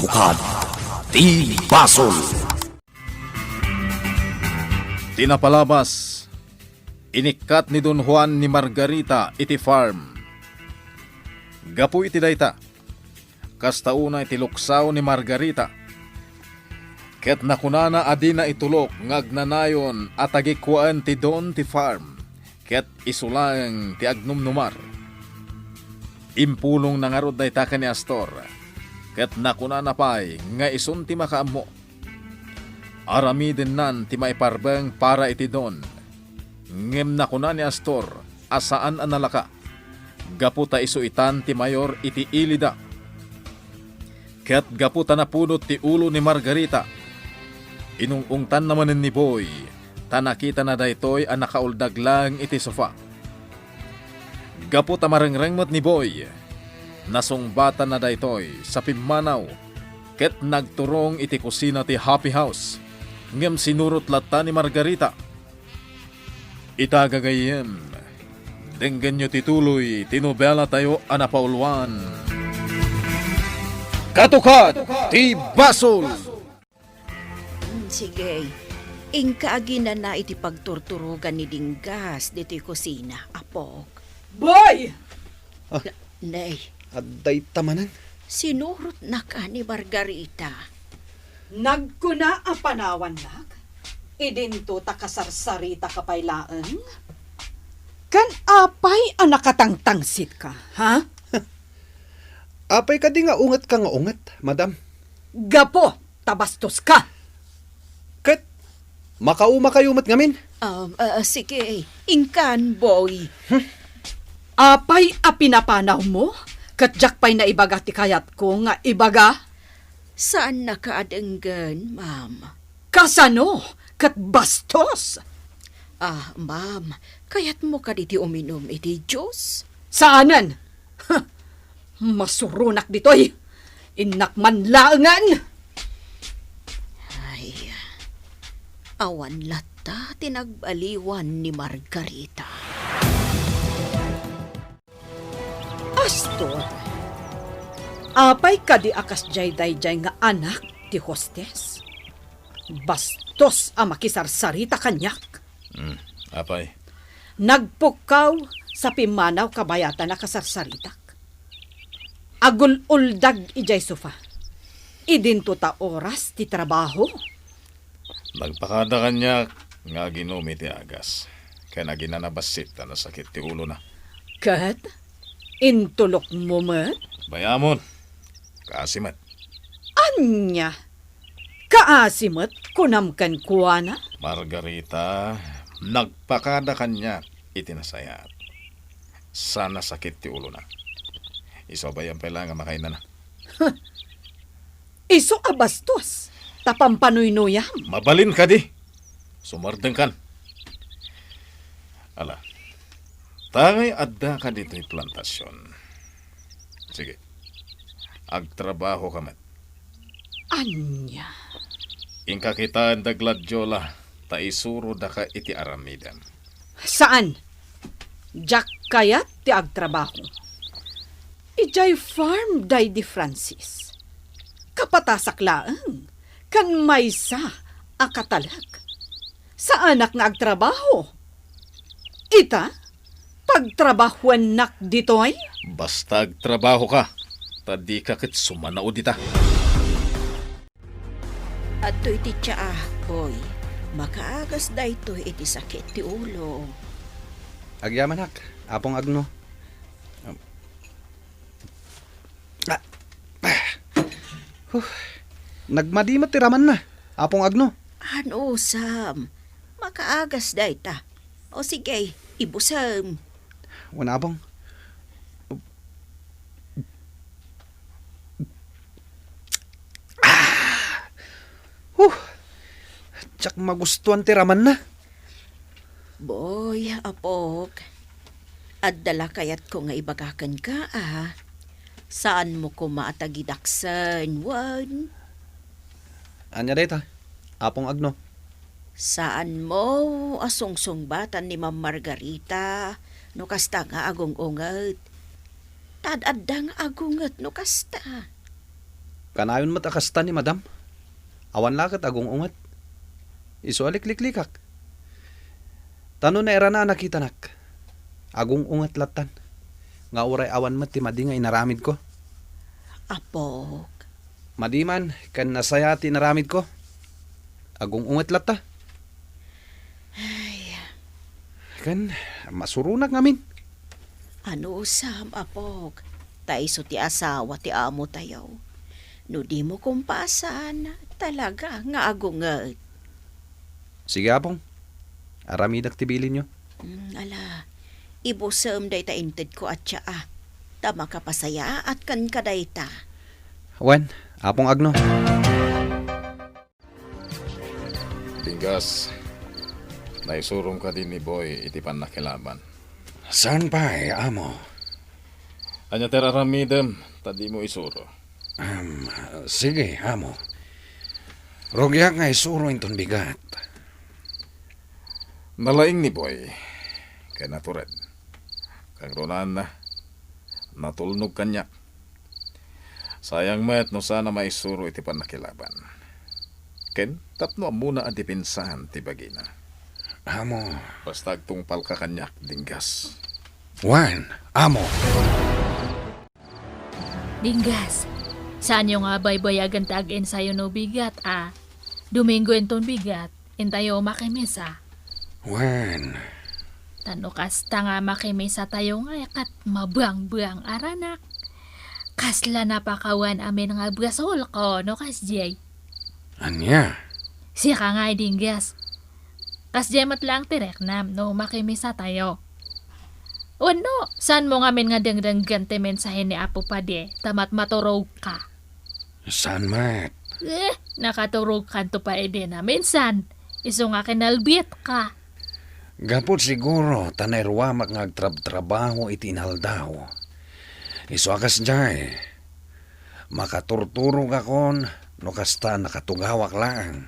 Katukad ti Basol. Tinapalabas, inikat ni Don Juan ni Margarita iti farm. Gapu iti dayta, kastauna iti luksaw ni Margarita. Ket nakunana adina itulok ngagnanayon at agikuan ti Don ti farm. Ket isulang ti agnumnumar. Impulong nangarod dayta ka ni Astor. Ket nakunana pay nga isun ti makaammo. Arami din nan ti maiparbeng para iti Don. Ngem nakunan ni Astor asaan analaka. Gaputa isuitan ti mayor iti ilida. Ket gaputa napunot ti ulo ni Margarita. Inungungtan naman ni Boy. Tanakita na daytoy ang nakauldag lang iti sofa. Gaputa marengrengmot ni Boy. Nasungbatan na daytoy sa pimanaw. Ket nagturong iti kusina ti Happy House. Ngem sinurot lata ni Margarita. Itagagayem, denggan nyo tituloy, tinobela tayo anapaulwan. Katukad ti Basol! Sige, ingkaagina na iti pagturturugan ni Dinggas dito kusina, apog. Boy! Nay, Adday tamanan. sinurot na ka ni Margarita. Nagkuna ang panawan nak. Idinto takasarsarita kapaylaan. Kan apay ang nakatangtangsit ka, ha? Apay ka di nga ungat ka nga ungat, madam. Gapo, tabastos ka. Kat, makauma kayo mat ngamin. Sige, ingkan, boy. Apay a pinapanaw mo? Katjak pa'y naibaga ti kayat ko nga ibaga? Saan nakaadenggan, ma'am? Kasano? Kat bastos? Ma'am, kayat mo ka diti uminom iti Diyos? Saanan? Masurunak ditoy. Inakman laangan. Ay, awan lata tinagbaliwan ni Margarita. Astor, apay ka di akas jay-day-jay nga anak ti hostes. Bastos ang makisarsarita kanyak. Apay, Nagpukaw sa pimanaw kabayatan na kasarsaritak. Agul-uldag ijay sofa. Idinto ta oras ti trabaho. nagpakada kanya nga ginumi ti agas. Kaya naginanabasit na sakit ti ulo na. Kat, intulok mo met? Bayamon, kaasimat. Anya? Kaasimat kunamkan kuwana? Margarita, nagpakada kanya itinasayat. Sana sakit ti ulo na. Isobay ang pala nga makain na. Iso abastos. Tapampanoy-noyam. Mabalin ka di. Sumardeng kan. Ala, tangay adda ka dito'y plantasyon. Sige, agtrabaho ka met. Anya? Ingka kita ang dagladyola, taisuro da ka iti aramidan. Saan? Jak kayat ti agtrabaho. Ijay farm day di Francis. Kapatasak laang. Kan maysa akatalag. Sa anak nga agtrabaho. Ita? Pagtrabahuan nak ditoy? Basta agtrabaho ka, tadi ka kit sumanao dita. At to iti tsaa, boy. Makaagas da ito iti sakit ti ulo. Agyaman hak, apong agno. Nagmadimat tiraman na, apong agno. Ano, Sam? Makaagas da ita. O sige, ibusam. Wana apong. Tsak magustuhan tiraman na. Boy, apog. Addala kayat ko nga ibagakan ka, Saan mo ko maatagidaksan, wan? Anya data, apong agno. Saan mo asungsongbatan ni Ma'am Margarita no kasta nga agong-ungat? Tad-adda nga agungat no kasta. Kanayon matakastan ni madam. Awan lakat agong ungat. Iso alik-liklikak. Tano na era na nakita nak. Agong ungat latan. Nga uray awan mat ti madi nga inaramid ko. Apog. Madiman, kan nasaya ti inaramid ko. Agong ungat lata. Kan masurunak ngamin. Ano usam, apog? Taiso ti asawa ti amo tayo. No di mo kumpasan, talaga nga agungat. Sige apong. Aramidak ti bilin nyo. Ala, ibusam day ta inted ko at siya Ta makapasaya at kan kaday ta. Wen, apong agno. Dinggas, naisurong ka din ni Boy iti panakilaban. Saan pa amo? Anya teraramidem, tadi mo isuro. Sige, amo. Rogyak nga isuro inton bigat. Nalaing ni Boy, kay natured. Kang ronan na, natulnog kanya. Sayang met no sana maisuro iti panakilaban. Ken, tapno muna ang dipinsahan ti bagina. Amo. Basta agtungpal ka kanyak, Dinggas. Wan, amo. Dinggas, saan yung baybayagan tag-in sa'yo no bigat, Domingo enton bigat, intayo makimisa. Wan. Tano kasta nga makimisa tayo nga kat mabang-bang aranak. Kasla napakawan amin nga brasol ko, no kasjay. Anya? Siya ka nga, Dinggas. Kasjay matlang tireknam, no makimisa tayo. Ano, saan mo ngamin nga dangdang te mensahe ni Apo Pade, tamat maturog ka? Saan mat? Nakaturog ka to pa ede na minsan. Iso nga kinalbit ka. Gapot siguro, tanay ruwamak nga agtrab-trabaho iti inaldaw. Iso akas jay. Makaturturog akon, no kasta nakatugawak lang.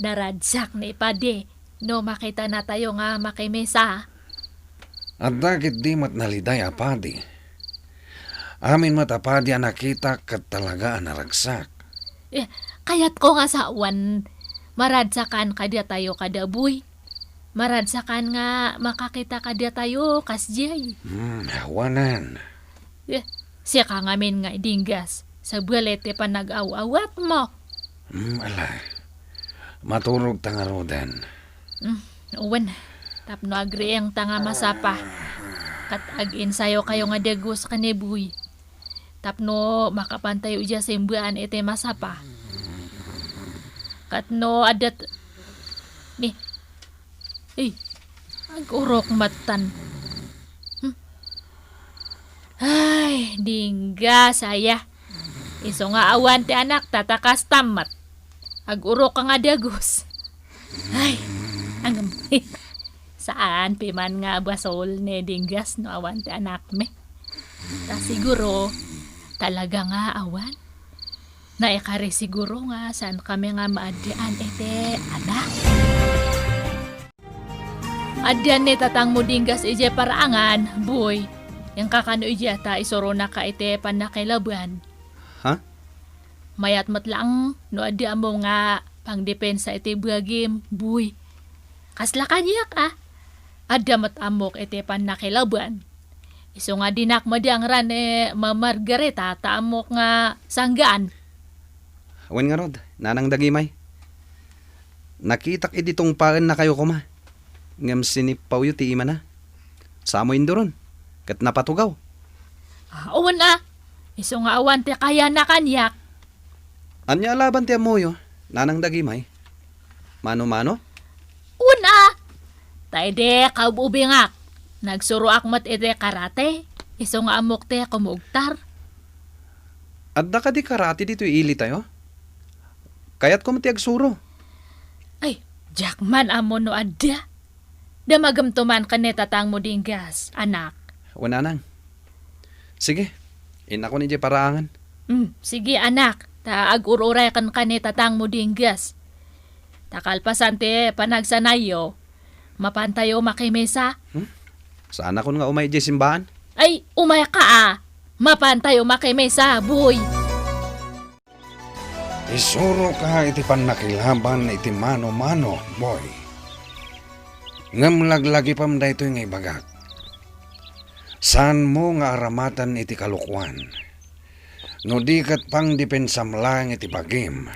Naradsak ni Pade, no makita na tayo nga makimesa. At dagit di mat naliday apadi. Amin mat apadi ang nakita kat talaga naragsak. Kayat ko nga sa awan, maradsakan kada tayo kada buy. Maradsakan nga makakita kada tayo kasjay. Hawanan. Siya ka ngamin nga Dinggas, sa buwalete pa nag-awawat mo. Ala. Maturog tanga rodan. Uwan, tapno agri ang tanga masapa. Kat ag-insayo kayo nga dagos kanibuy. Tapno makapantayo dya simbuan ite masapa. Katno adat ni agurok matan. Ay, Dinggas saya. Iso nga awan ti anak tatakas tamat. Agurok ka nga dagos. Ay, ang saan piman nga basol ni Dinggas no awan ti anak me. Ta siguro talaga nga awan. Naikari siguro nga saan kami nga maadyan ete anak. Adyan ni tatang mo Dinggas ije paraangan, boy. Yang kakano ije ta isoro na ka ite panakilaban. Ha? Mayat matlang no adya mo nga pangdepensa ite buagim, boy. Kasla kanyak Adya matamok ite panakilaban. Iso nga dinak madang ran Ma Margareta taamok nga sanggaan. Awan nga rod, nanang dagimay. Nakitak iditong paan na kayo kuma. Ngam sinipaw yu ti ima na. Samo indoron. Kat napatugaw. Awan Iso nga awan te kaya na kanyak. Anya alaban ti amoyo, nanang dagimay. Mano-mano? Una! Taide kabubingak. Nagsuro akmat ite karate. Iso nga amok te kumugtar. Adda ka di karati dito ili tayo? Kayat ko mati agsuro. Ay, Jackman amo no adda. Damagamtuman ka ni tatang mo Dinggas, anak. Wala nang. Sige, inako ni di paraangan. Sige anak, ag-ururay kan ka ni tatang mo Dinggas. Takalpasante panagsanayo, mapantayo makimesa. Sana ko nga umay di simbahan. Ay, umay ka Mapantayo makimesa, boy. Isuro ka iti panakilaban iti mano-mano, boy. Ngam laglagi pam daytoy nga ibagak. Saan mo nga aramatan iti kalukwan? No di kat pang dipensam lang iti bagim.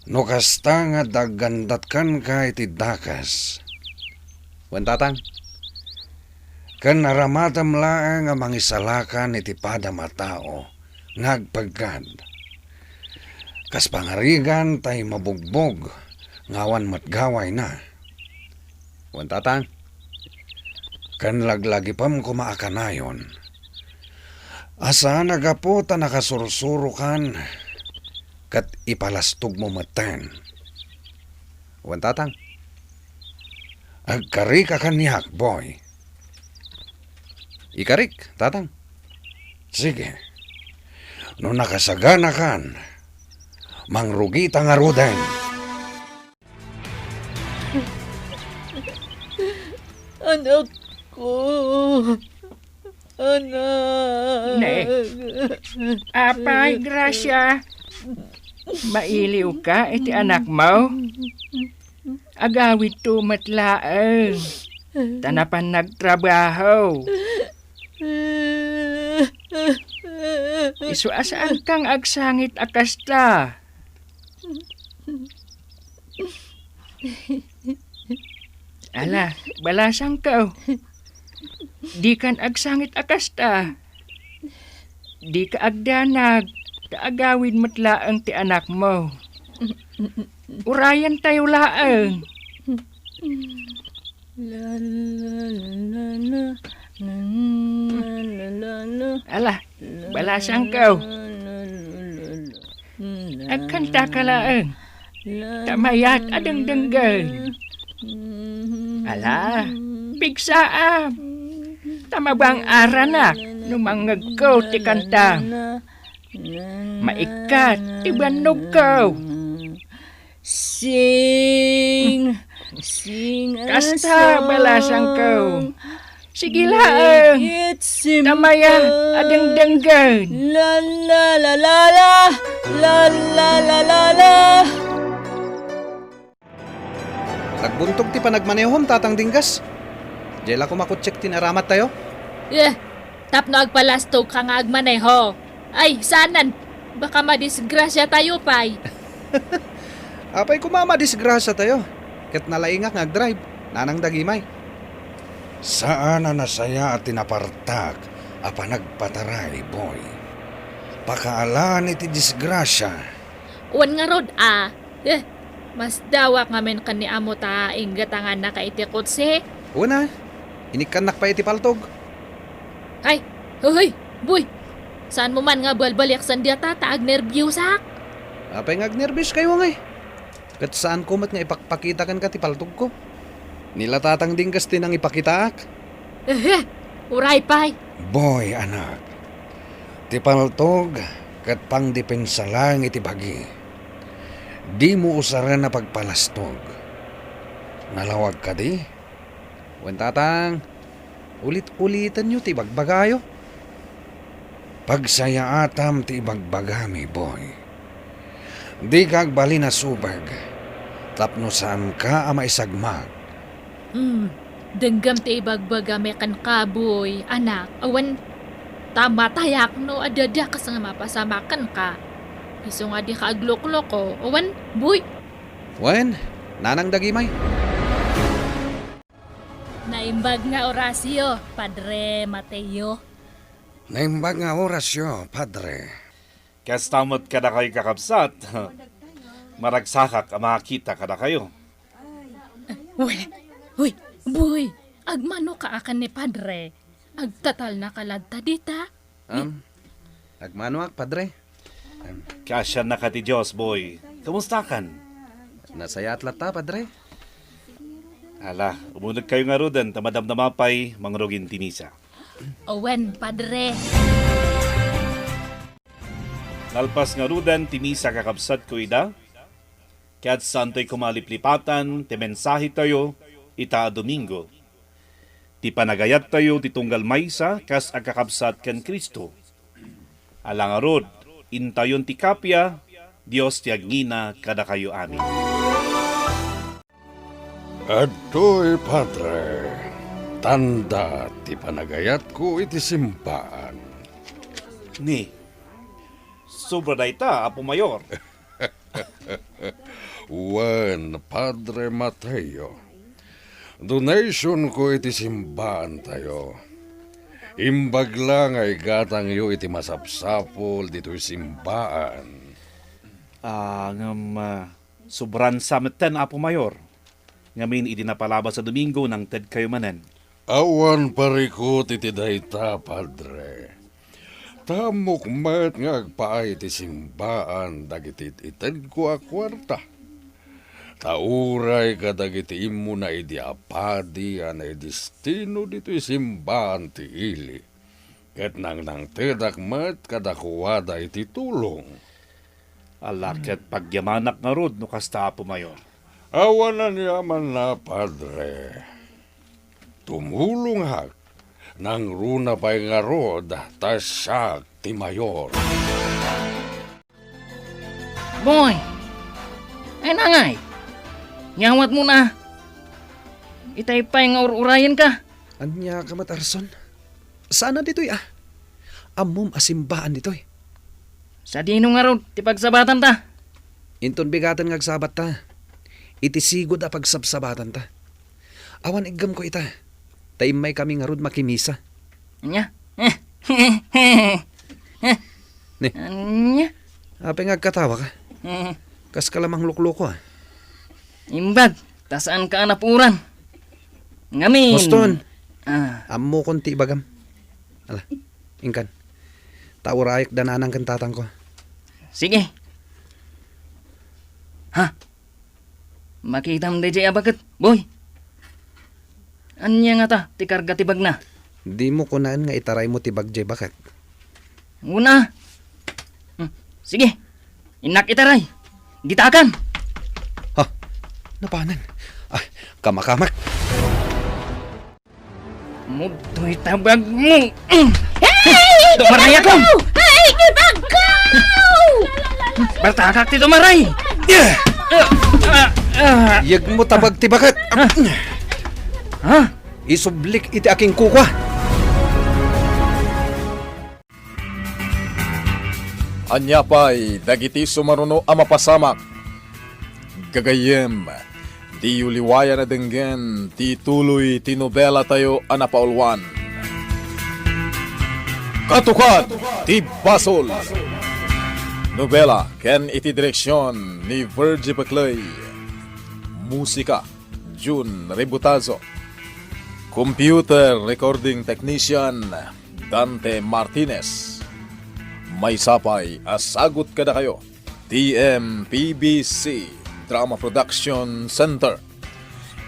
No kasta nga dagandatkan ka iti dakas. Wen tatang, Kan aramatam lang nga mangisalakan iti padamatao. Ngagpagkad. Kas pangarigan tay mabugbog. Ngawan matgaway na. wen tatang, Kan laglagi pam kumaakanayon. Asa nagapo ta nakasursuro kan. Kat ipalastog mo matan. wen tatang, Agkari ka kaniyak, boy. ikarik, tatang. Sige. No nakasagana kan, mangrugi ta nga ruden. Anak ko. Anak. Ne. Apay, Gracia. Mailiw ka, iti anak mo. Agawid tumatlaang. Tanapan nagtrabaho. Isu asaan kang agsangit akasta. Ala, balasang ka. Di kan agsangit akasta. Di ka agdanag. Kaagawid matlaang ti anak mo. Urayan tayo laang. Ala, balasang ka. Agkanta ka laang. Tamayat adang denggan. Ala, bigsaam. Tamabang ara na, numangag ko ti kanta. Maikat, ti banog ko. Sing Kasta balasang ko. Sige laang. Tamaya adang denggan. La la la la la la la la la la. Nagbuntog ti panagmanehom, tatang Dinggas. Jela ko makutsek tinaramat tayo. Tapno agpalastog ka nga agmaneho. Ay, sanan? Baka madisgrasya tayo, pay. Apay kumama disgrasya tayo. Ket nalaingak ngag-drive, nanang dagimay. Saan na nasaya at tinapartak apa nagpataray, boy. Pakaalaan iti disgrasya. Uwan nga rod, mas dawak ngamen kan ni amo ta inggatangan na kaitikot si. Una, inikanak pa iti paltog. Ay, hoy, boy. Saan mo man nga balbaliak sandia taag nervyusak? Apay ngag-nervous kayo ngay. Kat saan kumat nga ipakpakita kan ka ti paltog ko. Nila tatang Dinggas tinang ipakitaak. Uray, pay. Boy, anak. Ti paltog kat pang depensa lang iti bagi. Di mo usaran na pagpalastog. Nalawag ka di? Wen tatang, ulit-ulitan nyo ti bagbagayo. Pagsaya atam ti ibagbagami, boy. Di kag bali na subag. Tapno saan ka ama isagmag. Denggam ti ibagbagame kan kaboy, anak. Awan, tama tayak no adada ka sa nga mapasamakan ka. Iso nga di ka aglok-loko. Awan, boy. Wen, nanang dagimay. Naimbag nga orasyo, Padre Mateo. Naimbag nga orasyo, padre. Kastamot kada kayo kakabsat. Maragsakak ang makakita kada kayo. Uy, boy. Agmano ka akan ni Padre. Agtatal na kaladta dita. Agmanuak, padre. Kasya na ka ti Diyos, boy. Kamusta kan? Nasaya atlat ta, padre. Ala, umunag kayo nga rodan, tamadam na mapay, mangrugin tinisa. Owen, Padre. Nalpas nga rodan, tinisa kakabsat ko ida. Kaya't santo'y kumaliplipatan, ti mensahe tayo, ita Domingo. Ti panagayat tayo, ti tunggal maysa, kas agkakabsat kan Kristo. Alang arod, intayon ti kapya, Dios tiyagina kada kayo amin. Adoy, Padre, tanda ti panagayat ko iti simbaan. Ni, sobra da ita, Apo Mayor. Wen, Padre Mateo, donation ko iti simbaan tayo. Imbag lang ay gatang yo iti masapsapol dito'y simbaan. Sobran sameten, Apo Mayor. Ngamin idinapalabas sa Domingo ng Ted kayo manen. Awan parikot iti dayta, Padre. Tamok met nga agpaay iti simbaan dagiti ited ko a kwarta. Tauray ka dagiti imo na idi apadi anay destino dito'y simbaan ti ili. Ket nang tedak met kadakuwada iti tulong. Alaket pagyamanak nga rod no kasta, Apo Mayor. Awan na niyaman na, Padre. Tumulong hak nang runa pa'y nga rod tasyak ti mayor. Boy! Ay nangay! Nyawat mo na! Itay pa'y nga urayan ka. Anya ka matarson? Sana dito'y Amom asimbaan dito'y. Sa dino nga rod, ti pagsabatan ta. Inton bigatan nga agsabat ta. Iti sigod a pagsabsabatan ta. Awan igam ko ita. Taimay kami nga rod makimisa. Anya? Ni? Anya? Apay nga katawa ka. Kas ka lamang lukloko Imbag, tasaan ka anapuran. Ngamin. Boston. Ah, Ammo konti bagam. Ala, ingkan. Taurayak dananang kantatang ko. sige. Ha? Makita mo DJ abagat, boy. Anya nga ta, ti karga ti bag na. Di mo kunaan nga itaray mo tibag jay bakit. Una. Sige. Inak itaray. Gitakan. Ha? Napanan. Ay, kamakamak. Mudoy tabag mo. Hey! Tumaray ako! Ay, gibagaw! Bartakak ti tumaray! Yag mo tabag tibakat. Ha? Isublik iti aking kukwa. Anya pa'y dagiti sumaruno a mapasamak. Gagayem, di uliwaya na denggen, ti tuloy ti nobela tayo a napaulwan. Katukat, ti Basol. Nobela, ken iti direksyon ni Virgie Baclay. Musika, June Rebutazo. Computer Recording Technician, Dante Martinez. May sapay, asagot kada kayo. TMPBC Drama Production Center.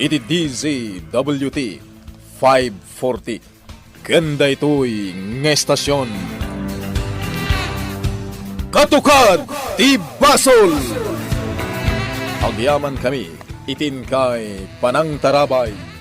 Iti DZWT 540. Ganda ito'y ng estasyon. Katukad ti Basol! Agyaman kami, itin kay Panang Tarabay.